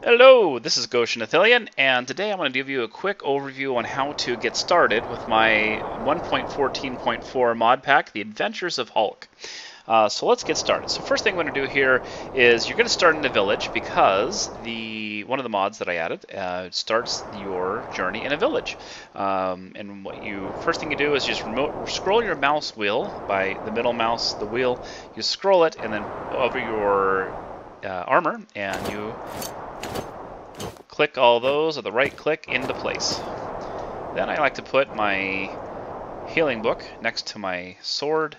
Hello, this is Goshen Athelian, and today I'm going to give you a quick overview on how to get started with my 1.14.4 mod pack, The Adventures of Halk. So let's get started. So first thing I'm going to do here is you're going to start in a village because one of the mods that I added starts your journey in a village. And first thing you do is just scroll your mouse wheel by the middle mouse, the wheel. You scroll it, and then over your armor, and you click all those, or the right click, into place. Then I like to put my healing book next to my sword,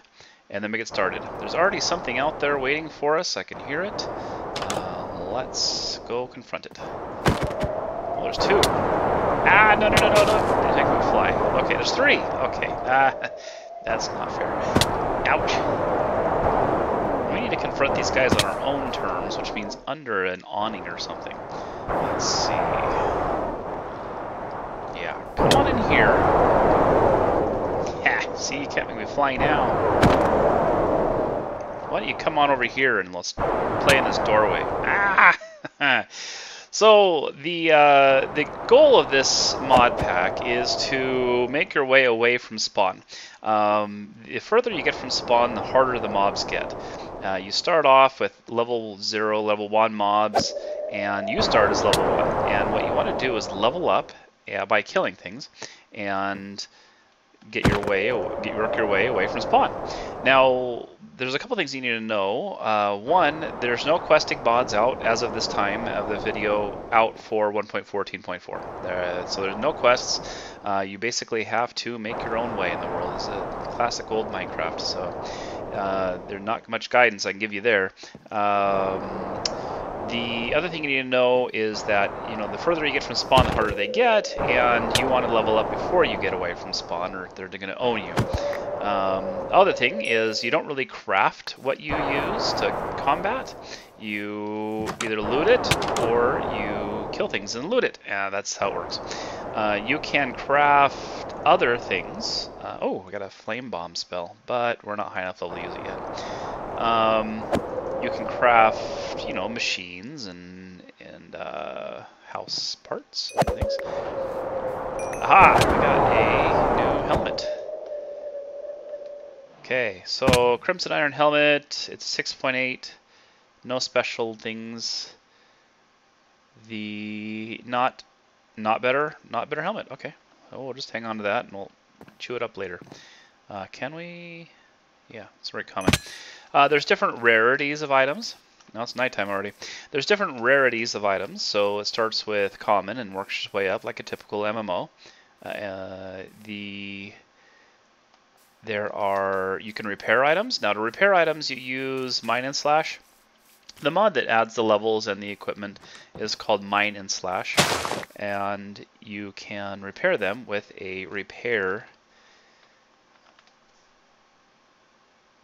and then we get started. There's already something out there waiting for us. I can hear it. Let's go confront it. Well, there's two. Ah, no. They make me fly. Okay, there's three. Okay, that's not fair. Ouch. We need to confront these guys on our own terms, which means under an awning or something. Let's see. Yeah, come on in here. Yeah, see, you can't make me fly now. Why don't you come on over here and let's play in this doorway. Ah! So the goal of this mod pack is to make your way away from spawn. The further you get from spawn, the harder the mobs get. You start off with level 0, level 1 mobs, and you start as level 1. And what you want to do is level up by killing things and work your way away from spawn. Now, there's a couple things you need to know. One, there's no questing mods out as of this time of the video out for 1.14.4. So there's no quests. You basically have to make your own way in the world. It's a classic old Minecraft, so there's not much guidance I can give you there. The other thing you need to know is that, the further you get from spawn, the harder they get, and you want to level up before you get away from spawn, or they're going to own you. Other thing is you don't really craft what you use to combat. You either loot it or you kill things and loot it. That's how it works. You can craft other things. Oh, we got a flame bomb spell, but we're not high enough level to use it yet. You can craft, machines and house parts and things. Aha! We got a new helmet. Okay, so Crimson Iron helmet. It's 6.8. No special things. The not better helmet. Okay, so we'll just hang on to that and we'll chew it up later. Can we? Yeah, it's very common. There's different rarities of items. Now it's nighttime already. There's different rarities of items. So it starts with common and works its way up like a typical MMO. You can repair items. Now to repair items, you use Mine and Slash. The mod that adds the levels and the equipment is called Mine and Slash, and you can repair them with a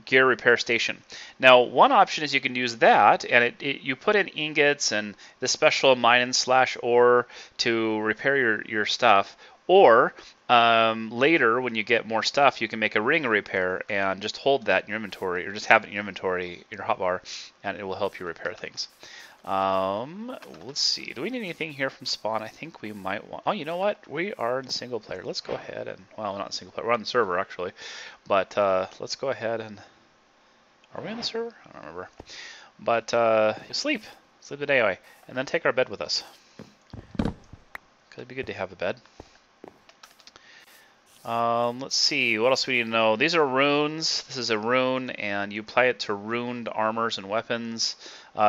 gear repair station. Now, one option is you can use that, and you put in ingots and the special Mine and Slash ore to repair your stuff. Or later, when you get more stuff, you can make a ring repair and just hold that in your inventory, or just have it in your inventory, in your hotbar, and it will help you repair things. Let's see. Do we need anything here from spawn? I think we might want... Oh, you know what? We are in single player. Let's go ahead and... Well, we're not in single player. We're on the server, actually. But let's go ahead and... Are we on the server? I don't remember. But sleep the day away, and then take our bed with us. Because it'd be good to have a bed. Let's see, what else we need to know? These are runes. This is a rune, and you apply it to runed armors and weapons.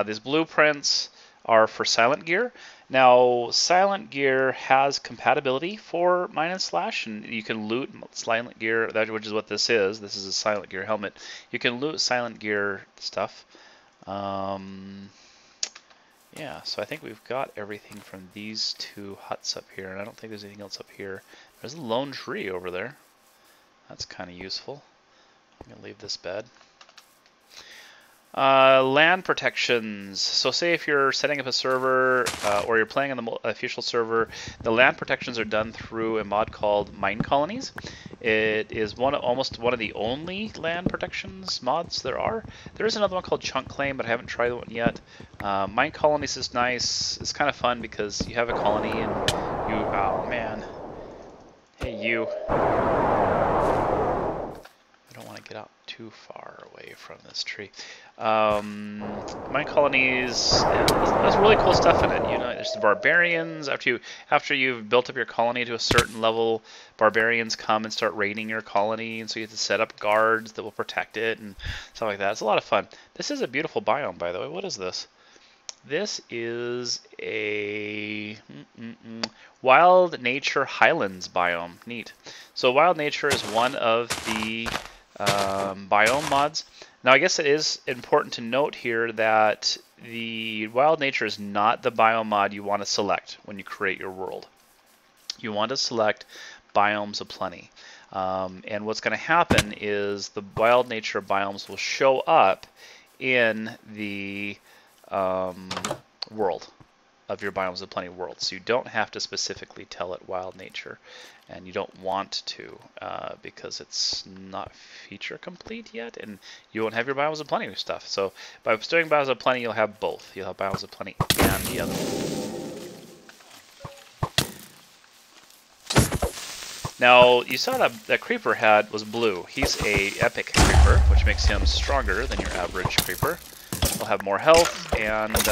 These blueprints are for silent gear. Now, silent gear has compatibility for Mine and Slash, and you can loot silent gear, which is what this is. This is a silent gear helmet. You can loot silent gear stuff. Yeah, so I think we've got everything from these two huts up here, and I don't think there's anything else up here. There's a lone tree over there. That's kind of useful. I'm going to leave this bed. Land protections. So say if you're setting up a server or you're playing on the official server, the land protections are done through a mod called Mine Colonies. It is almost one of the only land protections mods there are. There is another one called Chunk Claim, but I haven't tried one yet. Mine Colonies is nice. It's kind of fun because you have a colony and you... Oh, man. Hey, you. I don't want to get out too far away from this tree. Mine Colonies has really cool stuff in it. You know, there's the barbarians. After you've built up your colony to a certain level, barbarians come and start raiding your colony, and so you have to set up guards that will protect it and stuff like that. It's a lot of fun. This is a beautiful biome, by the way. What is this? This is a Wild Nature Highlands biome. Neat. So Wild Nature is one of the biome mods. Now, I guess it is important to note here that the Wild Nature is not the biome mod you want to select when you create your world. You want to select Biomes of Plenty. And what's going to happen is the Wild Nature biomes will show up in the world of your Biomes of Plenty world. So you don't have to specifically tell it Wild Nature. And you don't want to because it's not feature complete yet, and you won't have your Biomes of Plenty stuff. So by doing Biomes of Plenty, you'll have both. You'll have Biomes of Plenty and the other one. Now, you saw that creeper was blue. He's a epic creeper, which makes him stronger than your average creeper. He'll have more health, and you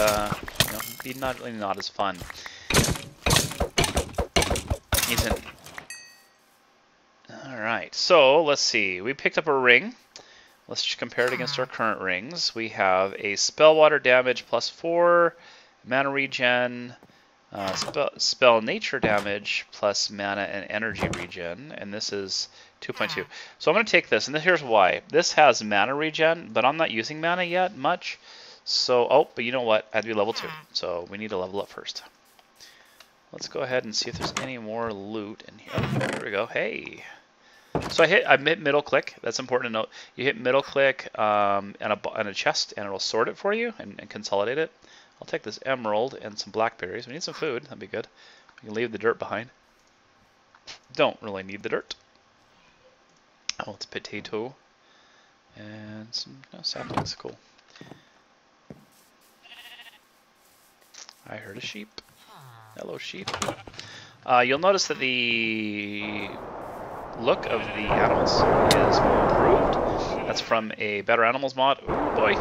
know, be not as fun. He's in. Alright, so let's see. We picked up a ring. Let's just compare it against our current rings. We have a spell water damage +4, mana regen, spell nature damage plus mana and energy regen, and this is 2.2. So I'm going to take this, and here's why. This has mana regen, but I'm not using mana yet much. So, but you know what? I have to be level 2, so we need to level up first. Let's go ahead and see if there's any more loot in here. Oh, here we go. Hey. So I hit middle click. That's important to note. You hit middle click and a chest, and it'll sort it for you and consolidate it. I'll take this emerald and some blackberries. We need some food. That'd be good. We can leave the dirt behind. Don't really need the dirt. Oh, it's potato and some saplings. Cool. I heard a sheep. Hello, sheep. You'll notice that the look of the animals is improved. That's from a Better Animals mod. Ooh, boy.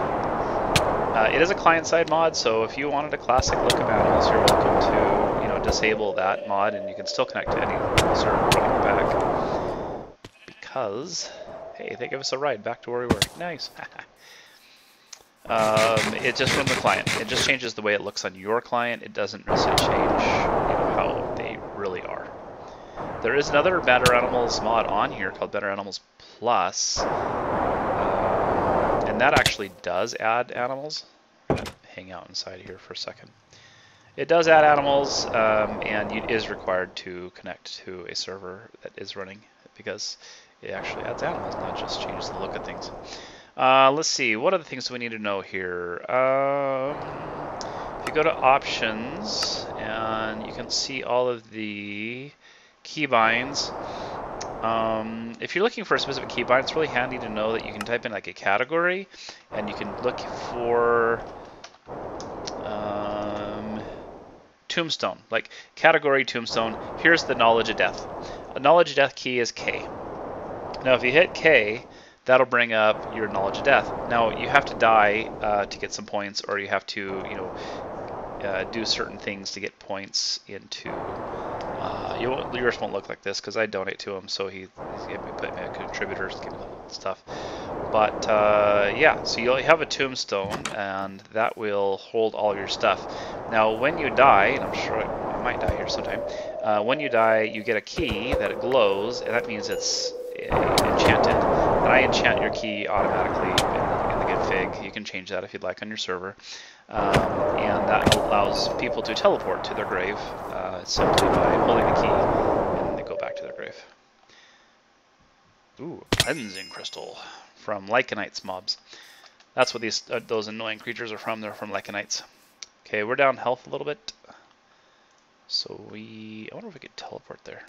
It is a client-side mod, so if you wanted a classic look of animals, you're welcome to, disable that mod, and you can still connect to any server running back. Because, hey, they give us a ride back to where we were. Nice. It's just from the client. It just changes the way it looks on your client. It doesn't necessarily change, how they really are. There is another Better Animals mod on here called Better Animals Plus, and that actually does add animals. I'm gonna hang out inside here for a second. It does add animals, and it is required to connect to a server that is running because it actually adds animals, not just changes the look of things. Let's see, what other things do we need to know here? If you go to options, and you can see all of the keybinds. If you're looking for a specific keybind, it's really handy to know that you can type in like a category, and you can look for tombstone, like category tombstone. Here's the knowledge of death. A knowledge of death key is K. Now if you hit K, that'll bring up your knowledge of death. Now you have to die to get some points, or you have to, do certain things to get points into. Yours won't look like this because I donate to him, so he's put me a contributor to give me the stuff. But yeah, so you'll have a tombstone, and that will hold all of your stuff. Now, when you die, and I'm sure I might die here sometime. When you die, you get a key that it glows, and that means it's enchanted. And I enchant your key automatically in the config. You can change that if you'd like on your server. And that allows people to teleport to their grave simply by holding the key, and they go back to their grave. Ooh, cleansing crystal from Lycanites mobs. That's what those annoying creatures are from. They're from Lycanites. Okay, we're down health a little bit. So I wonder if we could teleport there.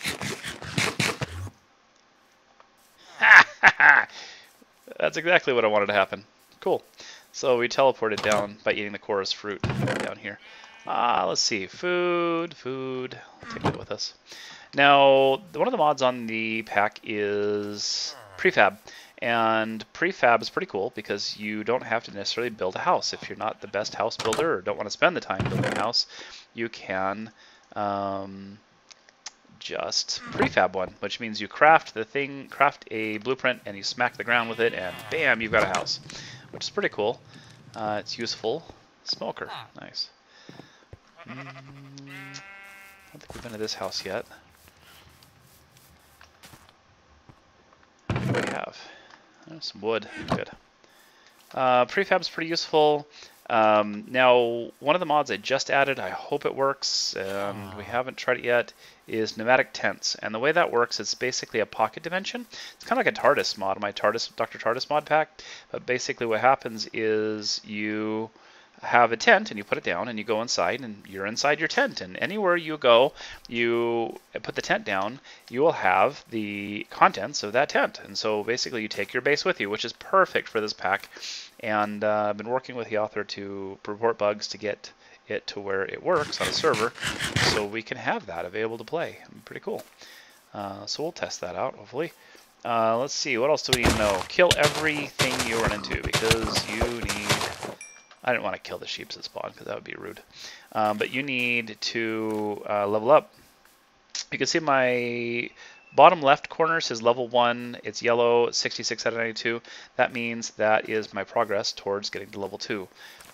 That's exactly what I wanted to happen. Cool. So we teleported down by eating the chorus fruit down here. Let's see. Food. Take that with us. Now, one of the mods on the pack is prefab. And prefab is pretty cool because you don't have to necessarily build a house. If you're not the best house builder or don't want to spend the time building a house, you can just prefab one, which means you craft a blueprint, and you smack the ground with it, and bam, you've got a house, which is pretty cool. It's useful. Smoker, nice. I don't think we've been to this house yet. What do we have? Oh, some wood, good. Prefab's pretty useful. Now, one of the mods I just added, I hope it works, and we haven't tried it yet, is pneumatic tents. And the way that works, it's basically a pocket dimension. It's kind of like a TARDIS mod, my Dr. TARDIS mod pack. But basically what happens is you have a tent, and you put it down, and you go inside, and you're inside your tent. And anywhere you go, you put the tent down, you will have the contents of that tent. And so basically you take your base with you, which is perfect for this pack. And I've been working with the author to report bugs to get it to where it works on a server, so we can have that available to play. Pretty cool. So we'll test that out, hopefully. Let's see, what else do we need to know? Kill everything you run into, because you need... I didn't want to kill the sheeps that spawn, because that would be rude. But you need to level up. You can see my bottom left corner says level 1. It's yellow, 66 out of 92. That means that is my progress towards getting to level 2.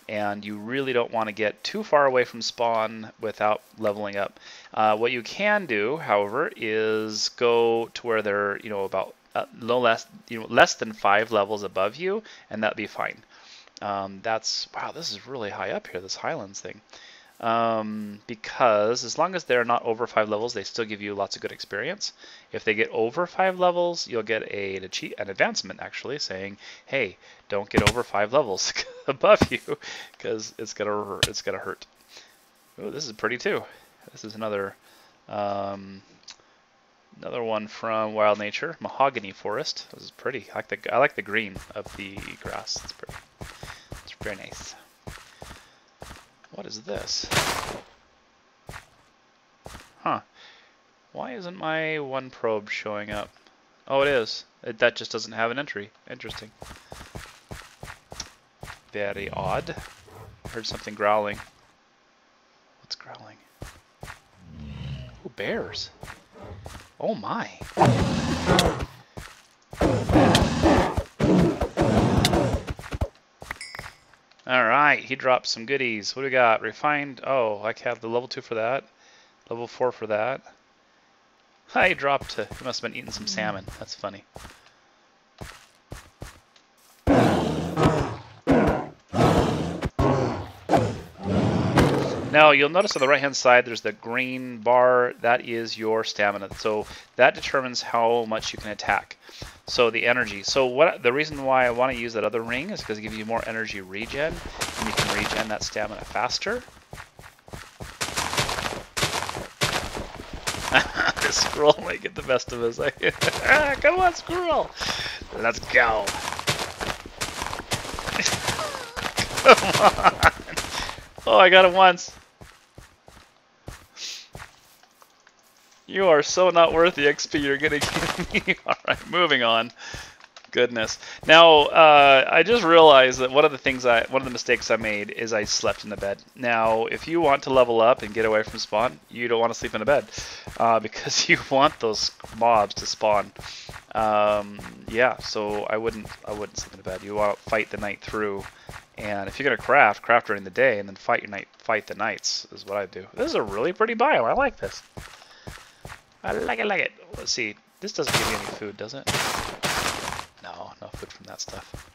And you really don't want to get too far away from spawn without leveling up. What you can do, however, is go to where they're, about less than 5 levels above you, and that'd be fine. Wow, this is really high up here, this Highlands thing. Because as long as they're not over 5 levels, they still give you lots of good experience. If they get over 5 levels, you'll get an advancement, actually, saying, hey, don't get over 5 levels above you, because it's gonna hurt. Oh, this is pretty too. This is another one from Wild Nature, Mahogany Forest. This is pretty. I like the green of the grass. It's pretty. It's very nice. What is this? Huh. Why isn't my one probe showing up? Oh, it is. That just doesn't have an entry. Interesting. Very odd. Heard something growling. What's growling? Ooh, bears. Oh my. Alright, he dropped some goodies. What do we got? Refined. Oh, I have the level 2 for that. Level 4 for that. He dropped. He must have been eating some salmon. That's funny. Now, you'll notice on the right-hand side, there's the green bar. That is your stamina. So that determines how much you can attack. So the energy. So the reason why I want to use that other ring is because it gives you more energy regen, and you can regen that stamina faster. The squirrel might get the best of us. Come on, squirrel! Let's go. Come on. Oh, I got it once. You are so not worth the XP you're gonna give me. Alright, moving on. Goodness. Now, I just realized that one of the mistakes I made is I slept in the bed. Now, if you want to level up and get away from spawn, you don't want to sleep in a bed, because you want those mobs to spawn. Yeah, so I wouldn't sleep in a bed. You want to fight the night through. And if you're gonna craft during the day and then fight the nights is what I do. This is a really pretty biome. I like this. I like it. Let's see. This doesn't give you any food, does it? No food from that stuff.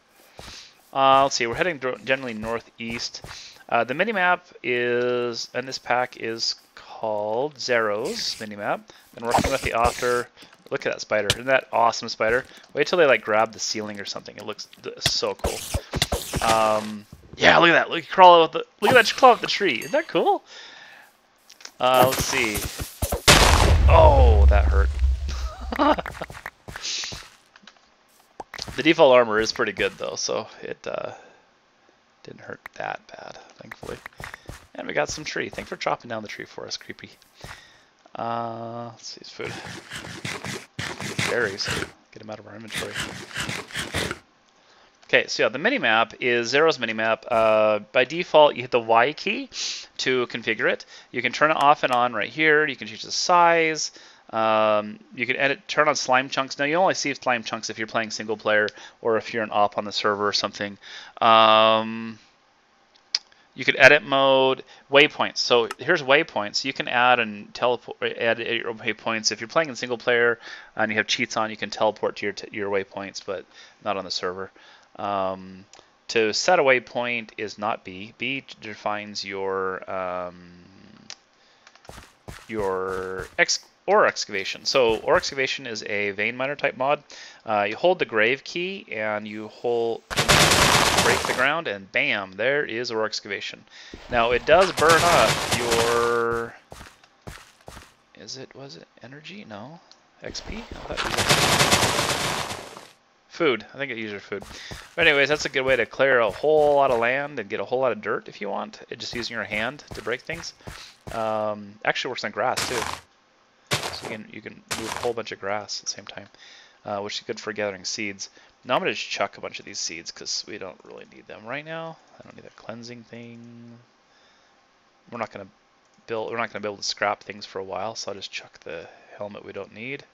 Let's see. We're heading generally northeast. The minimap in this pack is called Zero's minimap. Been working with the author. Look at that spider. Isn't that awesome, spider? Wait till they grab the ceiling or something. It looks so cool. Yeah, look at that. Look, crawl out look at that crawl up the tree. Isn't that cool? Let's see. Oh, that hurt. The default armor is pretty good though, so it didn't hurt that bad, thankfully. And we got some tree. Thanks for chopping down the tree for us, creepy. Let's see his food. Berries. Get them out of our inventory. Okay, so yeah, the minimap is Zero's minimap. By default, you hit the Y key to configure it. You can turn it off and on right here. You can change the size. You can turn on slime chunks. Now, you only see slime chunks if you're playing single player or if you're an op on the server or something. You could edit mode, waypoints. So here's waypoints. You can add and teleport, add your waypoints. If you're playing in single player and you have cheats on, you can teleport to your waypoints, but not on the server. To set a waypoint is not B. B defines your ore excavation. So ore excavation is a vein miner type mod. You hold the grave key and you break the ground, and bam, there is ore excavation. Now it does burn up your. Was it energy? No, XP. I thought it was XP. Food. I think it uses food. But anyways, that's a good way to clear a whole lot of land and get a whole lot of dirt if you want. Just using your hand to break things. Actually works on grass too. So you can move a whole bunch of grass at the same time, which is good for gathering seeds. Now I'm gonna just chuck a bunch of these seeds because we don't really need them right now. I don't need that cleansing thing. We're not gonna be able to scrap things for a while, so I'll just chuck the helmet we don't need.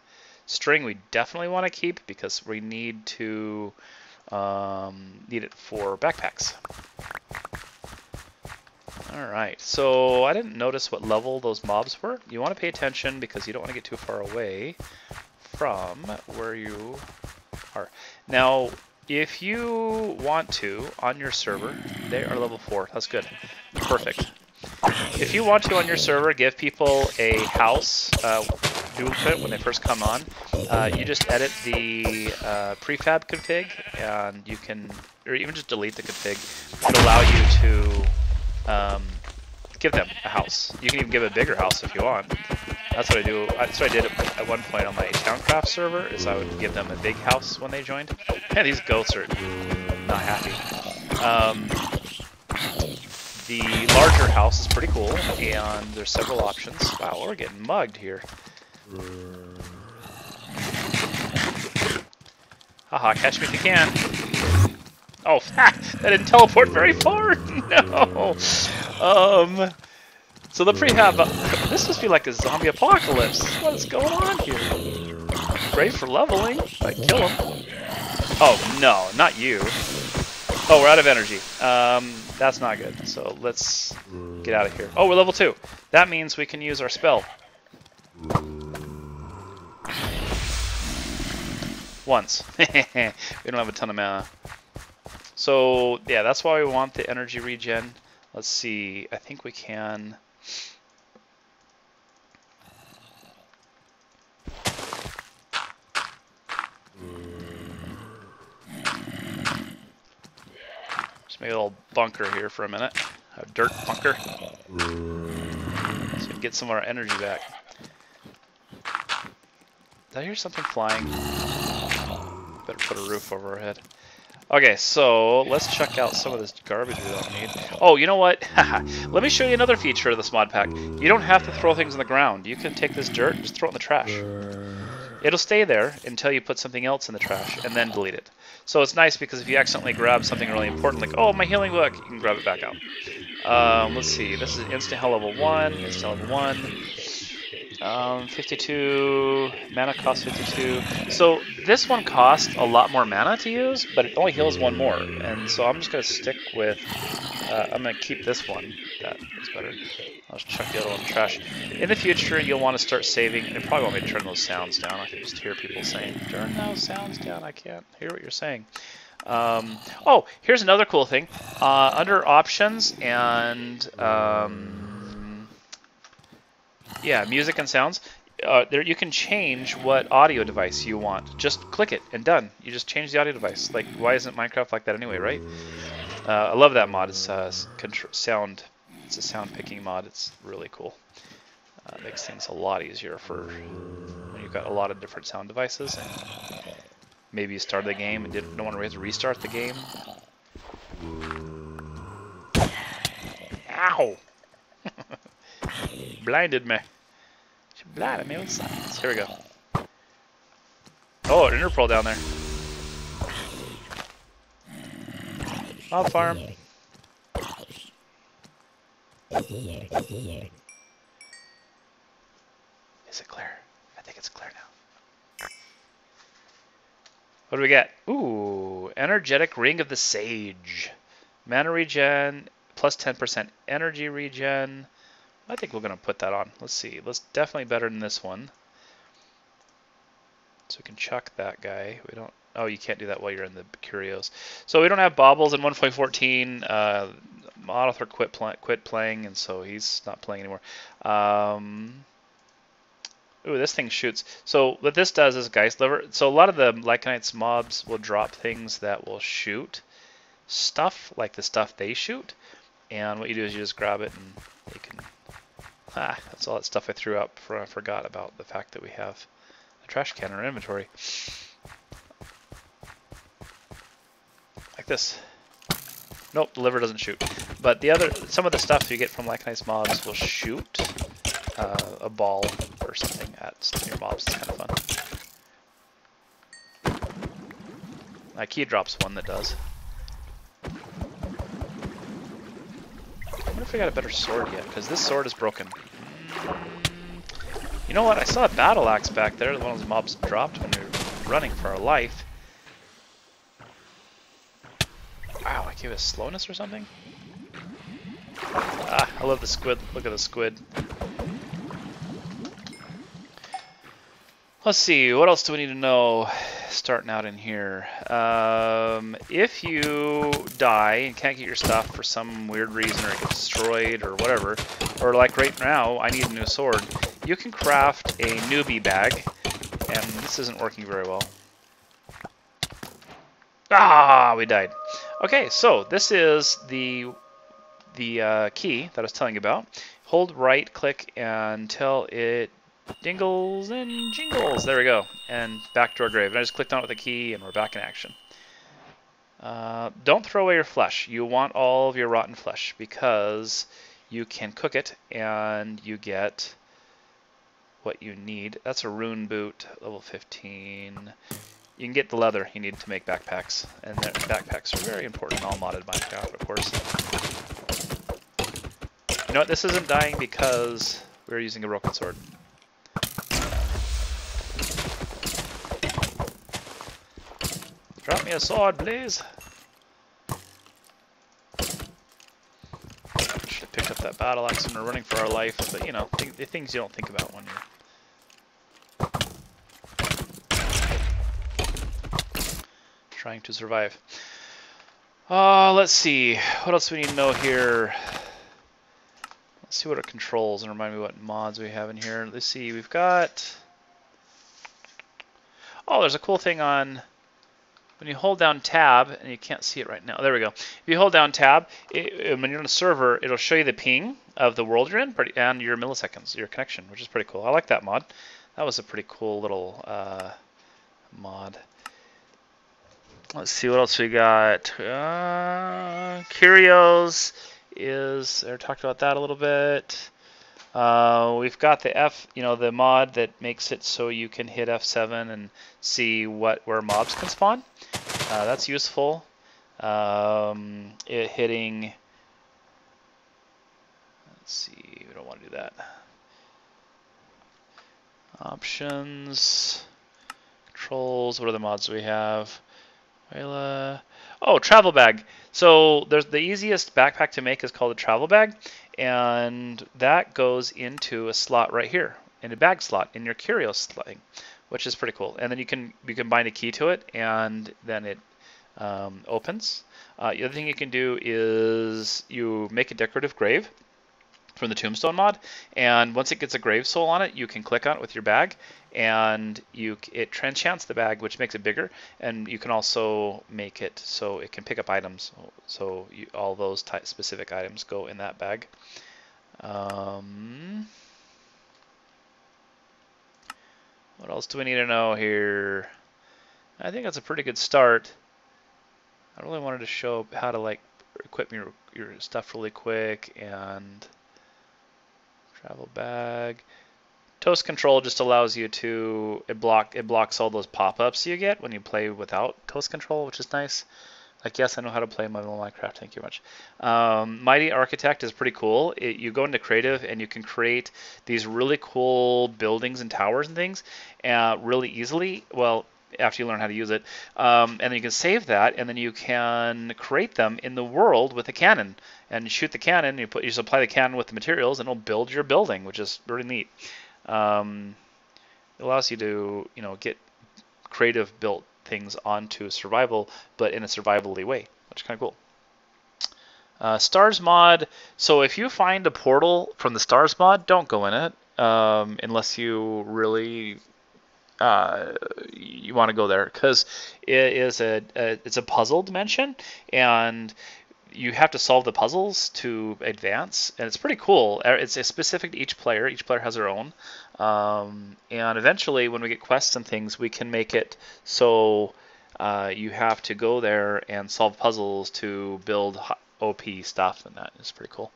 String we definitely want to keep because we need to need it for backpacks. Alright, so I didn't notice what level those mobs were. You want to pay attention because you don't want to get too far away from where you are. Now, if you want to, on your server, they are level 4. That's good. Perfect. If you want to, on your server, give people a house duplicate when they first come on, you just edit the prefab config, and you can, or even just delete the config. It'll allow you to give them a house. You can even give a bigger house if you want. That's what I do. That's what I did at one point on my Towncraft server, is I would give them a big house when they joined. Yeah, these goats are not happy. The larger house is pretty cool, and there's several options. Wow, we're getting mugged here. Haha, catch me if you can. Oh, that didn't teleport very far. No. So the prefab, this must be like a zombie apocalypse. What's going on here? Great for leveling. I kill him. Oh no, not you. Oh, we're out of energy. That's not good. So let's get out of here. Oh, we're level 2. That means we can use our spell. Once. We don't have a ton of mana. So, yeah, that's why we want the energy regen. Let's see. I think we can... Just make a little bunker here for a minute. A dirt bunker. So we can get some of our energy back. Did I hear something flying? Better put a roof over our head. Okay, so let's check out some of this garbage we don't need. Oh, you know what? Let me show you another feature of this mod pack. You don't have to throw things on the ground. You can take this dirt and just throw it in the trash. It'll stay there until you put something else in the trash and then delete it. So it's nice because if you accidentally grab something really important, like, oh, my healing book, you can grab it back out. Let's see. This is instant hell level 1, instant level 1. 52, mana cost 52. So this one costs a lot more mana to use, but it only heals 1 more. And so I'm just going to stick with, I'm going to keep this one. That is better. I'll just chuck the other one in the trash. In the future, you'll want to start saving. You probably want me to turn those sounds down. I can just hear people saying, turn those sounds down. I can't hear what you're saying. Oh, here's another cool thing. Under options and... yeah, music and sounds. There you can change what audio device you want. Just click it and done. You just change the audio device. Like, why isn't Minecraft like that anyway, right? I love that mod. It's sound. It's a sound picking mod. It's really cool. It makes things a lot easier for when you've got a lot of different sound devices, and maybe you started the game and don't want to have to restart the game. Ow! Blinded me. She blinded me with science. Here we go. Oh, an interpol down there. Mob farm. Is it clear? I think it's clear now. What do we get? Ooh, energetic ring of the sage. Mana regen, plus 10% energy regen. I think we're going to put that on. Let's see. Let's definitely better than this one. So we can chuck that guy. We don't. Oh, you can't do that while you're in the curios. So we don't have baubles in 1.14. Author quit playing, and so he's not playing anymore. Ooh, this thing shoots. So what this does is Geist Liver. So a lot of the Lycanites mobs will drop things that will shoot stuff, like the stuff they shoot. And what you do is you just grab it, and you can. That's all that stuff I threw up. I forgot about the fact that we have a trash can in our inventory. Like this. Nope, the liver doesn't shoot. But some of the stuff you get from Lycanites mobs will shoot a ball or something at your mobs. It's kind of fun. My key drops one that does. I wonder if I got a better sword yet, because this sword is broken. You know what? I saw a battle axe back there. One of those mobs dropped when we were running for our life. Wow, I gave it a slowness or something? I love the squid. Look at the squid. Let's see, what else do we need to know starting out in here? If you die and can't get your stuff for some weird reason, or it gets destroyed or whatever, or like right now, I need a new sword, you can craft a newbie bag, and this isn't working very well. We died. Okay, so this is the key that I was telling you about. Hold right click until it dingles and jingles. There we go. And back to our grave. And I just clicked on it with a key, and we're back in action. Don't throw away your flesh. You want all of your rotten flesh, because you can cook it and you get what you need. That's a rune boot, level 15. You can get the leather you need to make backpacks, and backpacks are very important in all modded Minecraft, of course. You know what? This isn't dying because we're using a broken sword. Drop me a sword, please. Should have picked up that battle axe when we're running for our life, but you know, the things you don't think about when you're trying to survive. Let's see. What else do we need to know here? Let's see what our controls, and remind me what mods we have in here. Let's see. We've got... Oh, there's a cool thing on... When you hold down tab, and you can't see it right now. There we go. If you hold down tab, when you're on a server, it'll show you the ping of the world you're in and your milliseconds, your connection, which is pretty cool. I like that mod. That was a pretty cool little mod. Let's see what else we got. Curios is, I talked about that a little bit. We've got the the mod that makes it so you can hit F7 and see where mobs can spawn. That's useful. Hitting. Let's see. We don't want to do that. Options, controls. What other mods do we have? Oh, travel bag. So there's the easiest backpack to make is called a travel bag, and that goes into a slot right here, in a bag slot in your curio slot, which is pretty cool. And then you can bind a key to it, and then it opens. The other thing you can do is you make a decorative grave. from the Tombstone mod, and once it gets a grave soul on it, you can click on it with your bag, and it tranchants the bag, which makes it bigger, and you can also make it so it can pick up items. So all those specific items go in that bag. What else do we need to know here? I think that's a pretty good start. I really wanted to show how to like equip your stuff really quick, and travel bag. Toast control just allows you to it blocks all those pop-ups you get when you play without toast control, which is nice. Like, yes, I know how to play Minecraft. Thank you much. Mighty Architect is pretty cool. You go into creative and you can create these really cool buildings and towers and things really easily. Well, after you learn how to use it, and then you can save that, and then you can create them in the world with a cannon, and you shoot the cannon. You supply the cannon with the materials, and it'll build your building, which is really neat. It allows you to get creative built things onto survival, but in a survivally way, which is kind of cool. Stars mod. So if you find a portal from the Stars mod, don't go in it unless you really you want to go there, because it's a puzzle dimension, and you have to solve the puzzles to advance, and it's pretty cool. It's specific to each player. Each player has their own. And eventually, when we get quests and things, we can make it so you have to go there and solve puzzles to build OP stuff, and that is pretty cool.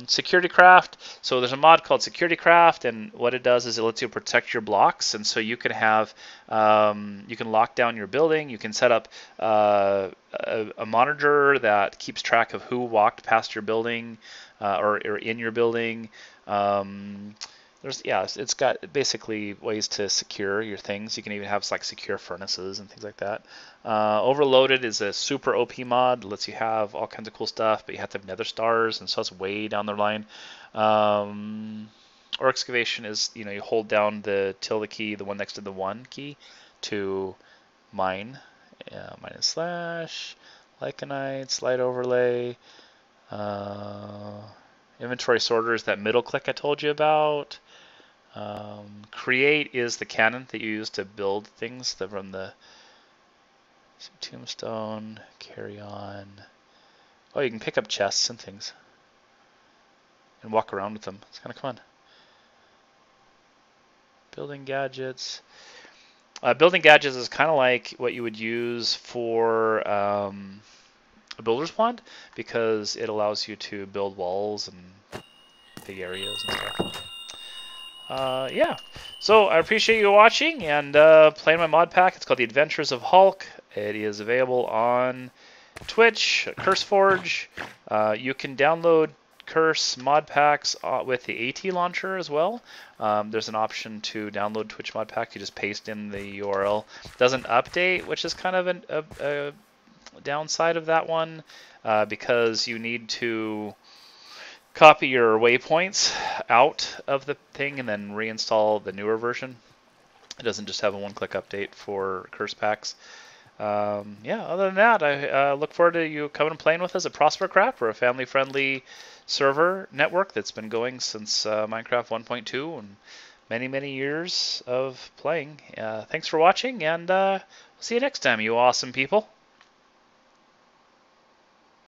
Security craft. So there's a mod called Security Craft, and what it does is it lets you protect your blocks, and so you can have you can lock down your building. You can set up a monitor that keeps track of who walked past your building or in your building. It's got basically ways to secure your things. You can even have like secure furnaces and things like that. Overloaded is a super OP mod. It lets you have all kinds of cool stuff, but you have to have nether stars, and so it's way down the line. Or excavation is, you hold down the tilde key, the one next to the 1 key, to mine. Mine and slash, Lycanite, slide overlay. Inventory sorter is that middle click I told you about. Create is the cannon that you use to build things from the tombstone. Carry on. Oh, you can pick up chests and things and walk around with them. It's kind of fun. Building gadgets. Building gadgets is kind of like what you would use for a builder's wand, because it allows you to build walls and big areas and stuff. Yeah, so I appreciate you watching and playing my mod pack. It's called the Adventures of Halk. It is available on Twitch, CurseForge. You can download Curse mod packs with the AT launcher as well. There's an option to download Twitch mod pack. You just paste in the URL. It doesn't update, which is kind of a downside of that one, because you need to copy your waypoints out of the thing and then reinstall the newer version. It doesn't just have a one-click update for Curse packs. Other than that, I look forward to you coming and playing with us at Prospercraft. We're a family-friendly server network that's been going since Minecraft 1.2 and many, many years of playing. Thanks for watching, and see you next time, you awesome people.